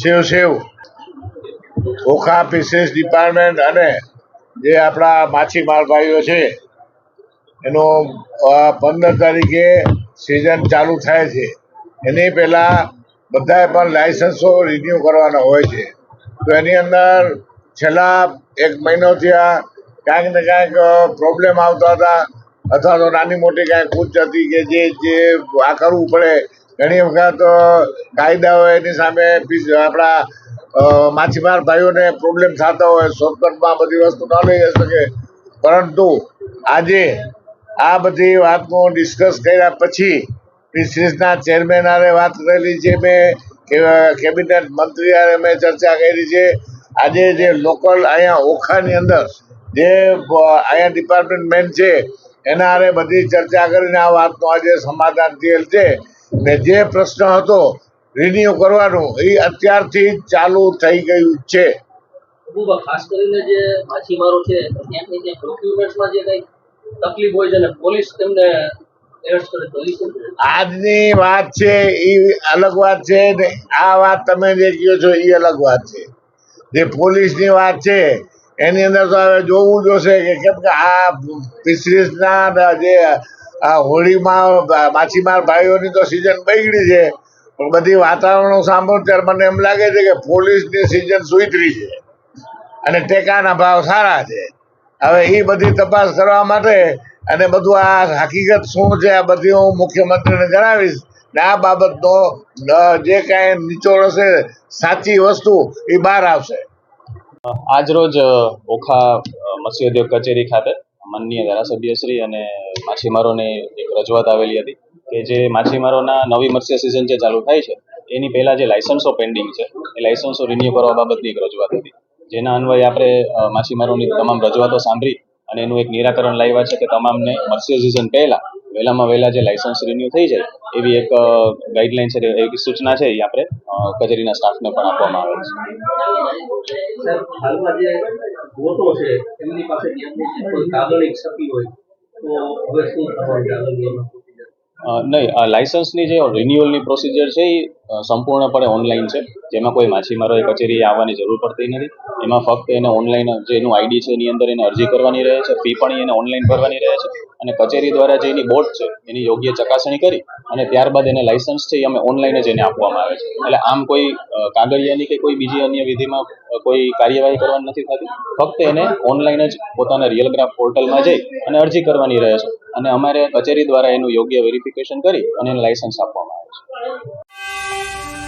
Shiv Okha fisheries department અને જે આપણા માછીમાર ભાઈઓ છે એનો 15 તારીખે સિઝન ચાલુ થાય છે. એની પહેલા બધાએ પણ લાયસન્સો રિન્યુ કરવાના હોય છે. તો એની અંદર છેલ્લા 1 મહિનોથી ક્યાંક ને ક્યાંક પ્રોબ્લેમ આવતા હતા અથવા તો નાની મોટી કાંઈ કૂચ હતી કે જે આ કરવું પડે. ઘણી વખત કાયદાઓ એની સામે આપણા માછીમાર ભાઈઓને પ્રોબ્લેમ થતા હોય, શોર્ટકટમાં બધી વસ્તુ ન લઈ શકે. પરંતુ આજે આ બધી વાતનો ડિસ્કસ કર્યા પછી ફિશરીઝના ચેરમેન હારે વાત કરેલી છે, મેં કેબિનેટ મંત્રી હારે મેં ચર્ચા કરી છે. આજે જે લોકલ અહીંયા ઓખાની અંદર જે અહીંયા ડિપાર્ટમેન્ટ મેન છે એના હારે બધી ચર્ચા કરીને આ વાતનું આજે સમાધાન થયેલ છે. ને જે પ્રશ્ન હતો રિન્યુ કરવાનું એ અત્યારથી ચાલુ થઈ ગયું છે. ખાસ કરીને જે માછીમારો છે ત્યાં ડોક્યુમેન્ટ્સમાં જે કઈ તકલીફ હોય છે ને પોલીસ તેમને આજની વાત છે એ અલગ વાત છે ને આ વાત તમે જે કહો છો એ અલગ વાત છે. જે પોલીસની વાત છે એની અંદર તો હવે જોવું જોશે કે કેમ કે આ ફિશરીઝના જે આ હોળીમાં માછીમાર ભાઈઓની તો સિઝન બગડી છે, પણ બધી વાતાવરણો સાંભળો ત્યારે મને એમ લાગે છે કે પોલીસની સિઝન સુધરી છે અને ટેકાના ભાવ સારા છે. હવે એ બધી તપાસ કરવા માટે અને બધું આ હકીકત શું છે આ બધી હું મુખ્યમંત્રીને જણાવીશ ને આ બાબતનો જે કાંઈ નિચોડ હશે સાચી વસ્તુ એ બહાર આવશે. આજરોજ ઓખા મત્સ્યોદ્યોગ કચેરી ખાતે માનનીય ધારાસભ્યશ્રી અને માછીમારોને એક રજૂઆત આવેલી હતી કે જે માછીમારોના નવી મત્સ્ય સિઝન જે ચાલુ થાય છે એની પહેલા જે લાયસન્સો પેન્ડિંગ છે એ લાયસન્સો રિન્યુ કરવા બાબતની એક રજૂઆત હતી. જેના અન્વયે આપણે માછીમારોની તમામ રજૂઆતો સાંભળી અને એનું એક નિરાકરણ લાવ્યા છે કે તમામને મત્સ્ય સિઝન પહેલા વહેલામાં વહેલા જે લાયસન્સ રિન્યુ થઈ જાય એવી એક ગાઈડલાઈન છે, એવી સૂચના છે એ આપણે કચેરીના સ્ટાફને પણ આપવામાં આવે છે. હાલમાં જે બોટો છે એમની પાસે કોઈ કાગળની ક્ષતિ હોય તો હવે શું થવાનું? નહીં, આ લાયસન્સની જે રિન્યુઅલની પ્રોસિજર છે એ સંપૂર્ણપણે ઓનલાઈન છે, જેમાં કોઈ માછીમારોએ કચેરીએ આવવાની જરૂર પડતી નથી. એમાં ફક્ત એને ઓનલાઈન જે એનું આઈડી છે એની અંદર એને અરજી કરવાની રહે છે, ફી પણ એને ઓનલાઈન ભરવાની રહે છે અને કચેરી દ્વારા જે એની બોટ છે એની યોગ્ય ચકાસણી કરી અને ત્યારબાદ એને લાયસન્સ છે એ અમે ઓનલાઈન જ એને આપવામાં આવે છે. એટલે આમ કોઈ કાગળિયાની કે કોઈ બીજી અન્ય વિધિમાં કોઈ કાર્યવાહી કરવાની નથી થતી. ફક્ત એને ઓનલાઈન જ પોતાના રિયલગ્રાફ પોર્ટલમાં જઈ અને અરજી કરવાની રહે છે અને અમારે કચેરી દ્વારા એનું યોગ્ય વેરિફિકેશન કરી અને એને લાયસન્સ આપવામાં આવે છે.